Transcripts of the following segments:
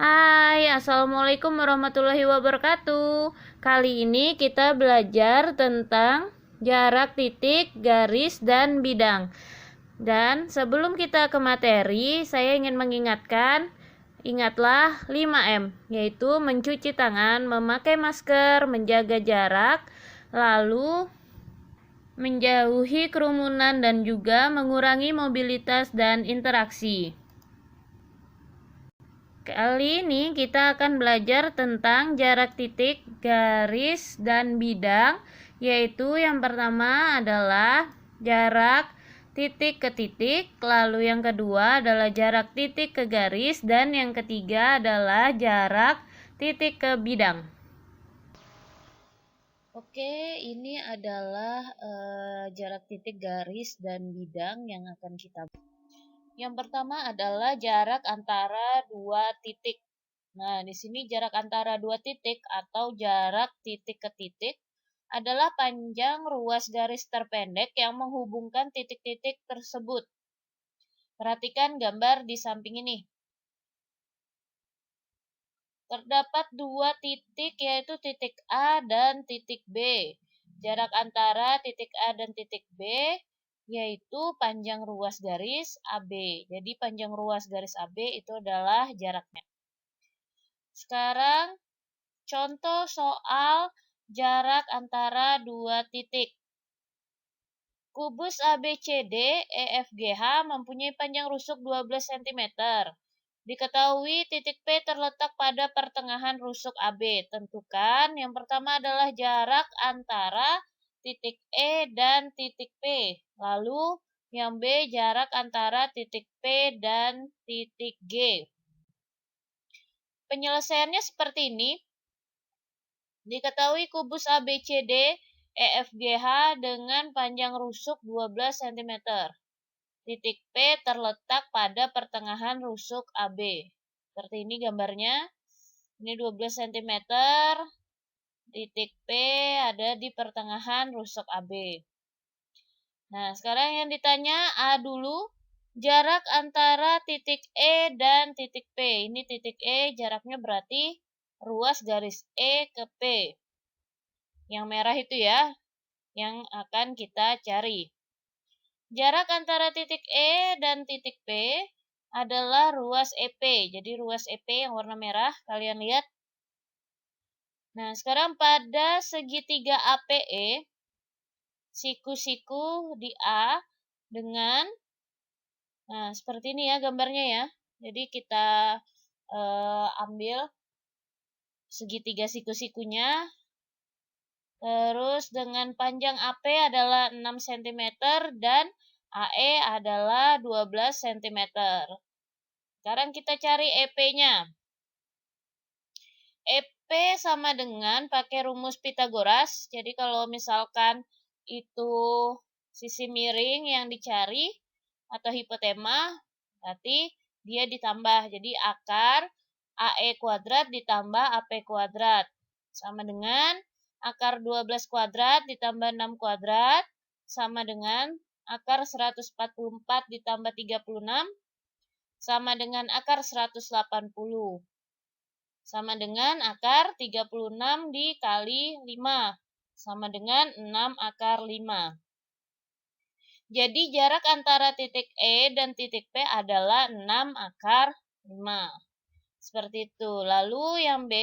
Hai, Assalamualaikum warahmatullahi wabarakatuh. Kali ini kita belajar tentang jarak titik, garis, dan bidang. Dan sebelum kita ke materi, saya ingin mengingatkan, ingatlah 5M, yaitu mencuci tangan, memakai masker, menjaga jarak, lalu menjauhi kerumunan dan juga mengurangi mobilitas dan interaksi. Kali ini kita akan belajar tentang jarak titik, garis, dan bidang, yaitu yang pertama adalah jarak titik ke titik, lalu yang kedua adalah jarak titik ke garis, dan yang ketiga adalah jarak titik ke bidang. Oke, ini adalah jarak titik, garis, dan bidang yang akan kita. Yang pertama adalah jarak antara dua titik. Nah, di sini jarak antara dua titik atau jarak titik ke titik adalah panjang ruas garis terpendek yang menghubungkan titik-titik tersebut. Perhatikan gambar di samping ini. Terdapat dua titik, yaitu titik A dan titik B. Jarak antara titik A dan titik B yaitu panjang ruas garis AB. Jadi panjang ruas garis AB itu adalah jaraknya. Sekarang contoh soal jarak antara dua titik. Kubus ABCD EFGH mempunyai panjang rusuk 12 cm. Diketahui titik P terletak pada pertengahan rusuk AB. Tentukan yang pertama adalah jarak antara titik E dan titik P. Lalu yang B jarak antara titik P dan titik G. Penyelesaiannya seperti ini. Diketahui kubus ABCD EFGH dengan panjang rusuk 12 cm. Titik P terletak pada pertengahan rusuk AB. Seperti ini gambarnya. Ini 12 cm. Titik P ada di pertengahan rusuk AB. Nah, sekarang yang ditanya A dulu. Jarak antara titik E dan titik P. Ini titik E, jaraknya berarti ruas garis E ke P. Yang merah itu ya, yang akan kita cari. Jarak antara titik E dan titik P adalah ruas EP. Jadi ruas EP yang warna merah, kalian lihat. Nah, sekarang pada segitiga APE, siku-siku di A dengan, nah seperti ini ya gambarnya ya. Jadi kita ambil segitiga siku-sikunya. Terus dengan panjang AP adalah 6 cm dan AE adalah 12 cm. Sekarang kita cari EP-nya. EP sama dengan pakai rumus Pythagoras. Jadi kalau misalkan itu sisi miring yang dicari atau hipotema, berarti dia ditambah. Jadi akar AE kuadrat ditambah AP kuadrat. Sama dengan akar 12 kuadrat ditambah 6 kuadrat sama dengan akar 144 ditambah 36 sama dengan akar 180. Sama dengan akar 36 dikali 5 sama dengan 6 akar 5. Jadi jarak antara titik E dan titik P adalah 6 akar 5. Seperti itu. Lalu yang B.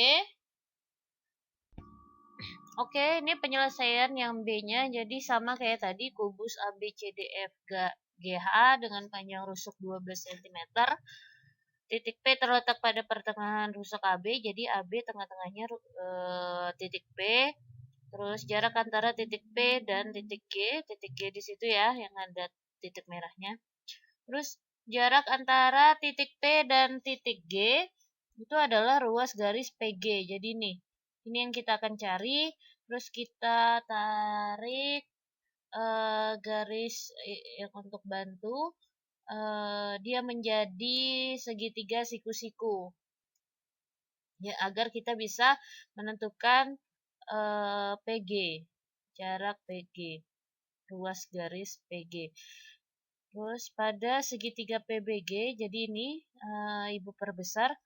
Oke, ini penyelesaian yang B-nya. Jadi sama kayak tadi, kubus ABCDF GH dengan panjang rusuk 12 cm. Titik P terletak pada pertengahan rusuk AB, jadi AB tengah-tengahnya titik P. Terus jarak antara titik P dan titik G di situ ya, yang ada titik merahnya. Terus jarak antara titik P dan titik G itu adalah ruas garis PG. Jadi nih, ini yang kita akan cari. Terus kita tarik garis yang untuk bantu. Dia menjadi segitiga siku-siku. Ya, agar kita bisa menentukan PG, jarak PG, ruas garis PG. Terus pada segitiga PBG, jadi ini Ibu perbesar,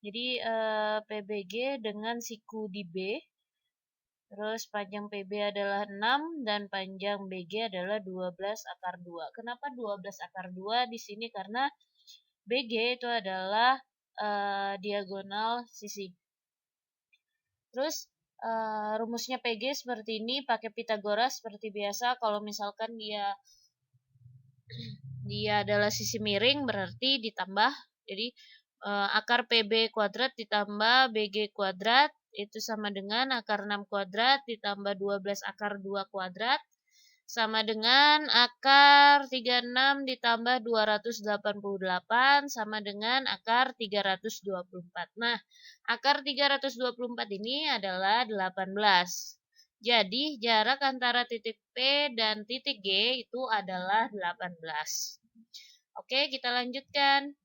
Jadi PBG dengan siku di B. Terus panjang PB adalah 6 dan panjang BG adalah 12 akar 2. Kenapa 12 akar 2 di sini? Karena BG itu adalah diagonal sisi. Terus rumusnya PG seperti ini, pakai Pitagoras seperti biasa. Kalau misalkan dia adalah sisi miring berarti ditambah. Jadi akar PB kuadrat ditambah BG kuadrat itu sama dengan akar 6 kuadrat ditambah 12 akar 2 kuadrat sama dengan akar 36 ditambah 288 sama dengan akar 324. Nah, akar 324 ini adalah 18. Jadi, jarak antara titik P dan titik G itu adalah 18. Oke, kita lanjutkan.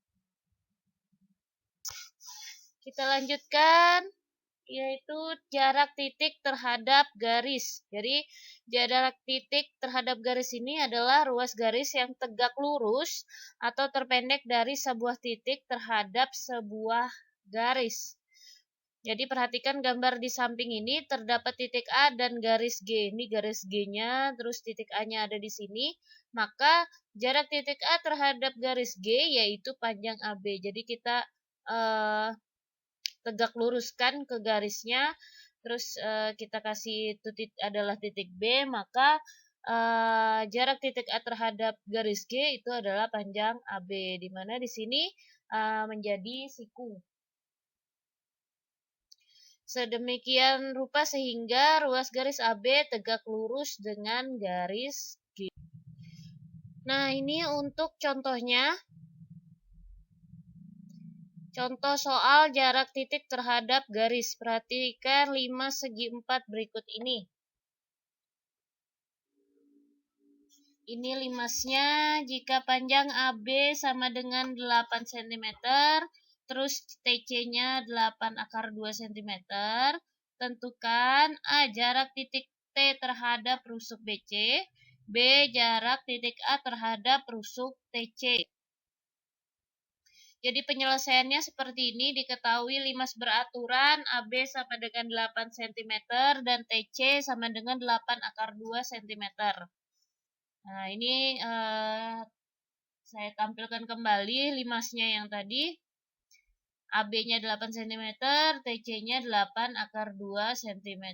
Yaitu jarak titik terhadap garis. Jadi, jarak titik terhadap garis ini adalah ruas garis yang tegak lurus atau terpendek dari sebuah titik terhadap sebuah garis. Jadi perhatikan gambar di samping ini terdapat titik A dan garis G. Ini garis G-nya, terus titik A-nya ada di sini. Maka jarak titik A terhadap garis G yaitu panjang AB. Jadi kita tegak luruskan ke garisnya. Terus kita kasih titik adalah titik B, maka jarak titik A terhadap garis G itu adalah panjang AB. Di mana di sini menjadi siku. Sedemikian rupa sehingga ruas garis AB tegak lurus dengan garis G. Nah, ini untuk contohnya. Contoh soal jarak titik terhadap garis. Perhatikan 5 segi 4 berikut ini. Ini limasnya. Jika panjang AB sama dengan 8 cm, terus TC-nya 8 akar 2 cm, tentukan A. Jarak titik T terhadap rusuk BC, B. Jarak titik A terhadap rusuk TC. Jadi penyelesaiannya seperti ini, diketahui limas beraturan AB sama dengan 8 cm dan TC sama dengan 8 akar 2 cm. Nah, ini saya tampilkan kembali limasnya yang tadi. AB-nya 8 cm, TC-nya 8 akar 2 cm.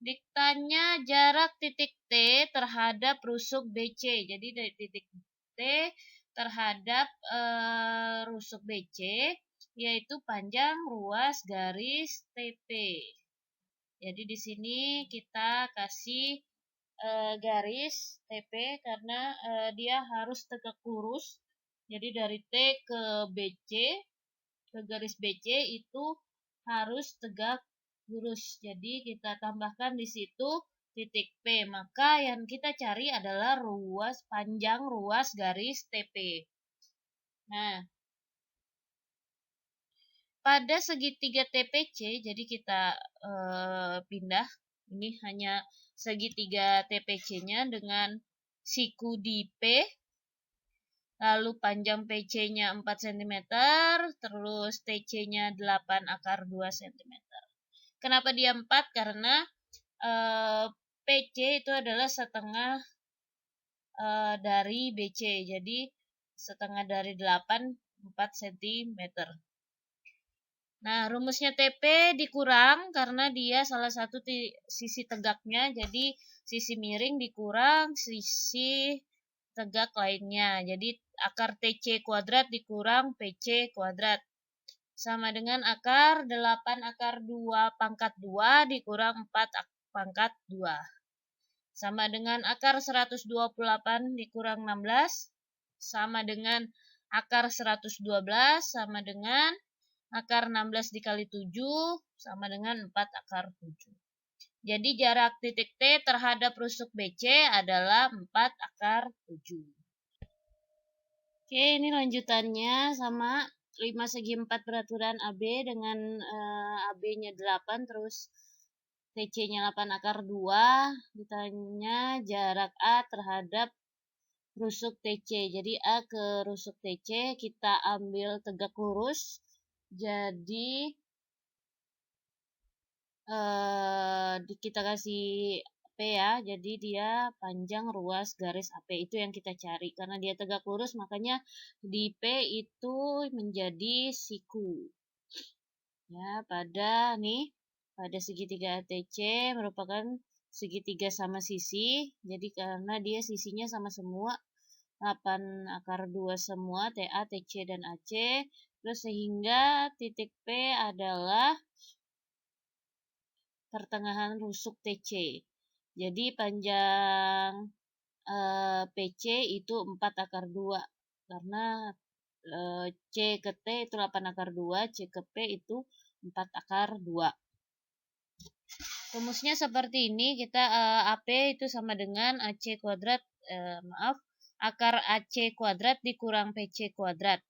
Diktanya jarak titik T terhadap rusuk BC. Jadi dari titik T terhadap rusuk BC yaitu panjang ruas garis TP. Jadi di sini kita kasih garis TP karena dia harus tegak lurus. Jadi dari T ke BC, ke garis BC itu harus tegak lurus. Jadi kita tambahkan di situ titik P. Maka yang kita cari adalah panjang ruas garis TP. Nah, pada segitiga TPC, jadi kita pindah. Ini hanya segitiga TPC-nya dengan siku di P. Lalu panjang PC-nya 4 cm, terus TC-nya 8 akar 2 cm. Kenapa dia 4? Karena PC itu adalah setengah dari BC. Jadi setengah dari 8, 4 cm. Nah, rumusnya TP dikurang karena dia salah satu sisi tegaknya. Jadi sisi miring dikurang sisi tegak lainnya. Jadi akar TC kuadrat dikurang PC kuadrat. Sama dengan akar 8 akar 2 pangkat 2 dikurang 4 pangkat 2. Sama dengan akar 128 dikurang 16. Sama dengan akar 112 sama dengan akar 16 dikali 7 sama dengan 4 akar 7. Jadi jarak titik T terhadap rusuk BC adalah 4 akar 7. Oke, ini lanjutannya sama 5 segi 4 peraturan AB dengan AB-nya 8 terus TC-nya 8 akar 2. Ditanya jarak A terhadap rusuk TC. Jadi A ke rusuk TC kita ambil tegak lurus. Jadi kita kasih P ya, jadi dia panjang ruas garis AP itu yang kita cari. Karena dia tegak lurus, makanya di P itu menjadi siku. Ya, pada segitiga ATC merupakan segitiga sama sisi. Jadi karena dia sisinya sama semua, 8 akar 2 semua, TA, TC, dan AC. Terus sehingga titik P adalah pertengahan rusuk TC. Jadi panjang PC itu 4 akar 2. Karena C ke T itu 8 akar 2, C ke P itu 4 akar 2. Rumusnya seperti ini, kita AP itu sama dengan AC kuadrat, akar AC kuadrat dikurang PC kuadrat.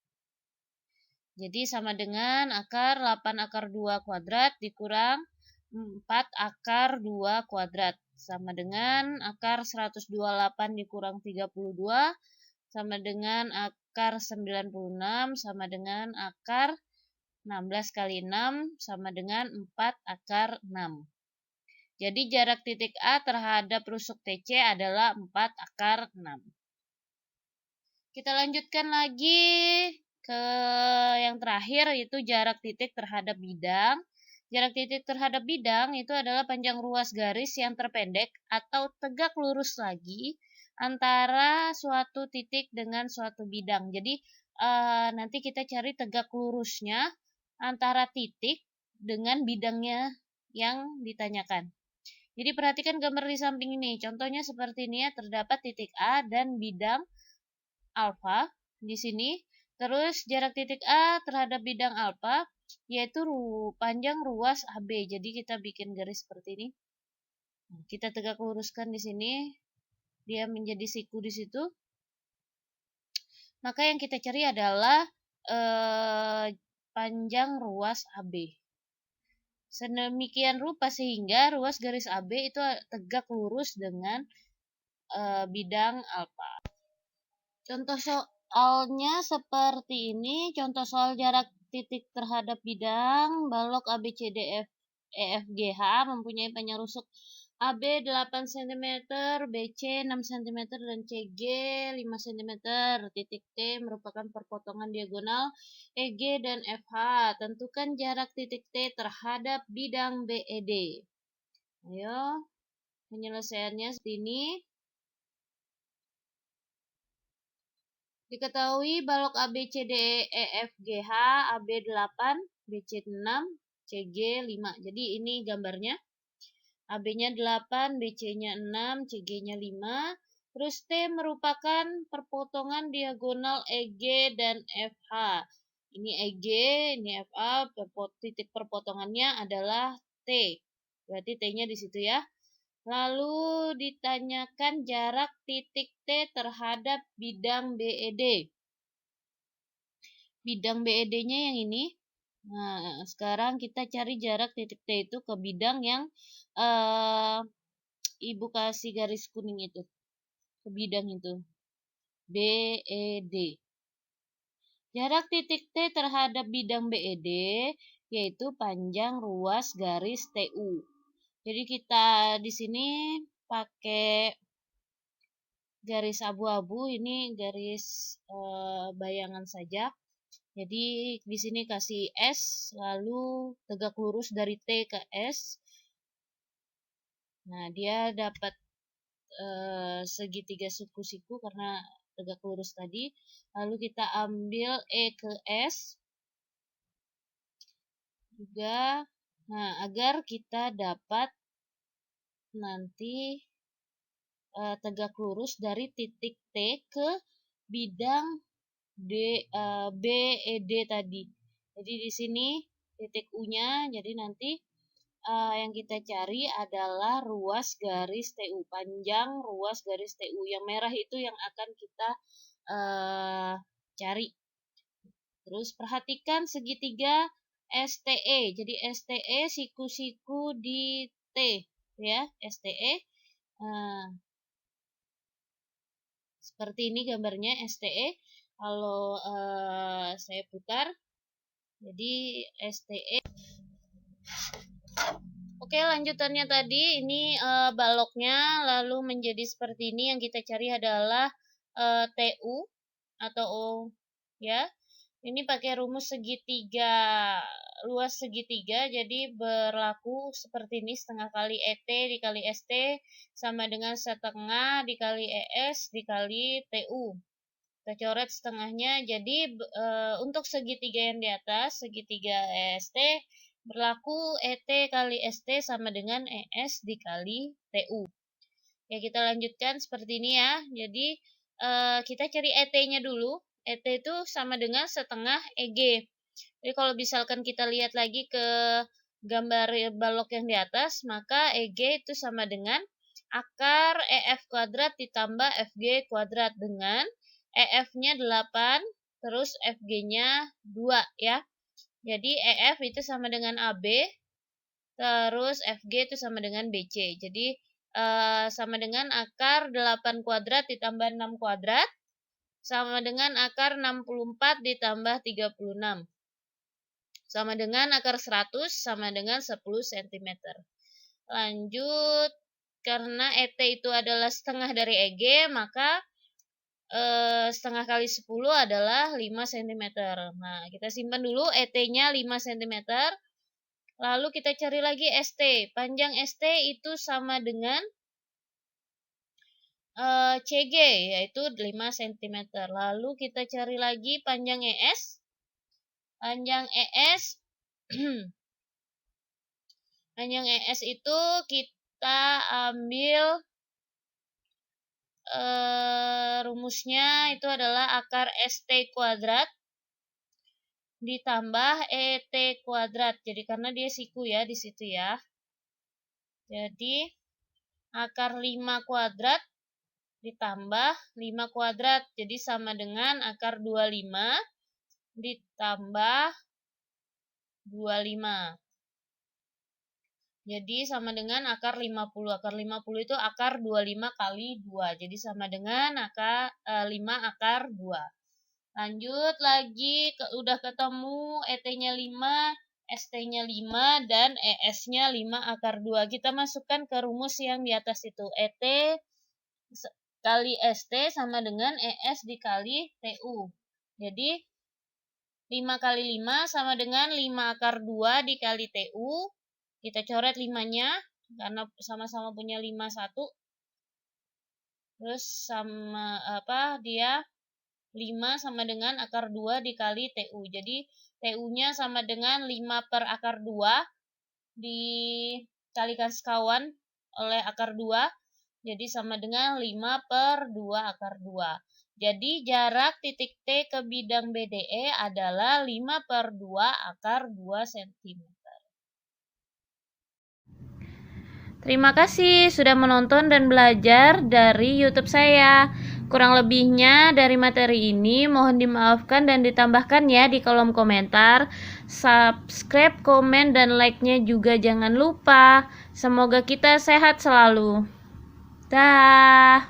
Jadi sama dengan akar 8 akar 2 kuadrat dikurang 4 akar 2 kuadrat. Sama dengan akar 128 dikurang 32, sama dengan akar 96, sama dengan akar 16 kali 6, sama dengan 4 akar 6. Jadi jarak titik A terhadap rusuk TC adalah 4 akar 6. Kita lanjutkan lagi ke yang terakhir, yaitu jarak titik terhadap bidang. Jarak titik terhadap bidang itu adalah panjang ruas garis yang terpendek atau tegak lurus lagi antara suatu titik dengan suatu bidang. Jadi nanti kita cari tegak lurusnya antara titik dengan bidangnya yang ditanyakan. Jadi perhatikan gambar di samping ini. Contohnya seperti ini ya, terdapat titik A dan bidang alfa di sini. Terus jarak titik A terhadap bidang alfa yaitu panjang ruas AB. Jadi kita bikin garis seperti ini. Kita tegak luruskan di sini. Dia menjadi siku di situ. Maka yang kita cari adalah panjang ruas AB. Sedemikian rupa sehingga ruas garis AB itu tegak lurus dengan bidang alfa. Contoh soalnya seperti ini. Contoh soal jarak titik terhadap bidang balok ABCDF EFGH mempunyai panjang rusuk AB 8 cm, BC 6 cm, dan CG 5 cm. Titik T merupakan perpotongan diagonal EG dan FH. Tentukan jarak titik T terhadap bidang BED. Ayo, penyelesaiannya seperti ini. Diketahui balok ABCDEFGH AB 8, BC 6, CG 5. Jadi ini gambarnya. AB-nya 8, BC-nya 6, CG-nya 5. Terus T merupakan perpotongan diagonal EG dan FH. Ini EG, ini FH, titik perpotongannya adalah T. Berarti T-nya di situ ya. Lalu ditanyakan jarak titik T terhadap bidang BED. Bidang BED-nya yang ini. Nah, sekarang kita cari jarak titik T itu ke bidang yang Ibu kasih garis kuning itu. Ke bidang itu. BED. Jarak titik T terhadap bidang BED yaitu panjang ruas garis TU. Jadi kita di sini pakai garis abu-abu, ini garis bayangan saja. Jadi di sini kasih S, lalu tegak lurus dari T ke S. Nah, dia dapat segitiga siku-siku karena tegak lurus tadi. Lalu kita ambil E ke S juga. Nah, agar kita dapat nanti tegak lurus dari titik T ke bidang BED tadi. Jadi di sini titik U-nya, jadi nanti yang kita cari adalah ruas garis TU, panjang ruas garis TU. Yang merah itu yang akan kita cari. Terus perhatikan segitiga STE. Jadi STE siku-siku di T ya, STE. Seperti ini gambarnya STE. Kalau saya putar, Jadi STE. Oke, lanjutannya tadi ini baloknya lalu menjadi seperti ini. Yang kita cari adalah TU atau O, ya. Ini pakai rumus segitiga, luas segitiga, jadi berlaku seperti ini, setengah kali ET dikali ST sama dengan setengah dikali ES dikali TU. Kita coret setengahnya, jadi untuk segitiga yang di atas, segitiga EST, berlaku ET kali ST sama dengan ES dikali TU. Ya, kita lanjutkan seperti ini ya. Jadi kita cari ET-nya dulu. ET itu sama dengan setengah EG. Jadi kalau misalkan kita lihat lagi ke gambar balok yang di atas, maka EG itu sama dengan akar EF kuadrat ditambah FG kuadrat dengan EF-nya 8, terus FG-nya 2 ya. Jadi EF itu sama dengan AB, terus FG itu sama dengan BC. Jadi sama dengan akar 8 kuadrat ditambah 6 kuadrat, sama dengan akar 64 ditambah 36. Sama dengan akar 100 sama dengan 10 cm. Lanjut, karena ET itu adalah setengah dari EG, maka setengah kali 10 adalah 5 cm. Nah, kita simpan dulu ET-nya 5 cm. Lalu kita cari lagi ST. Panjang ST itu sama dengan CG, yaitu 5 cm. Lalu kita cari lagi panjang ES. Panjang ES panjang ES itu kita ambil rumusnya itu adalah akar ST kuadrat ditambah ET kuadrat. Jadi karena dia siku ya di situ ya. Jadi akar 5 kuadrat ditambah 5 kuadrat. Jadi sama dengan akar 25 ditambah 25. Jadi sama dengan akar 50. Akar 50 itu akar 25 kali 2. Jadi sama dengan akar 5 akar 2. Lanjut lagi, udah ketemu ET-nya 5, ST-nya 5, dan ES-nya 5 akar 2. Kita masukkan ke rumus yang di atas itu. ET kali ST sama dengan ES dikali TU. Jadi 5 kali 5 sama dengan 5 akar 2 dikali TU. Kita coret 5-nya karena sama-sama punya 5 1. Terus sama dia 5 sama dengan akar 2 dikali TU. Jadi TU-nya sama dengan 5 per akar 2 dikalikan sekawan oleh akar 2. Jadi sama dengan 5 per 2 akar 2. Jadi jarak titik T ke bidang BDE adalah 5 per 2 akar 2 cm. Terima kasih sudah menonton dan belajar dari YouTube saya. Kurang lebihnya dari materi ini mohon dimaafkan dan ditambahkan ya di kolom komentar. Subscribe, komen, dan like-nya juga jangan lupa. Semoga kita sehat selalu. Dah.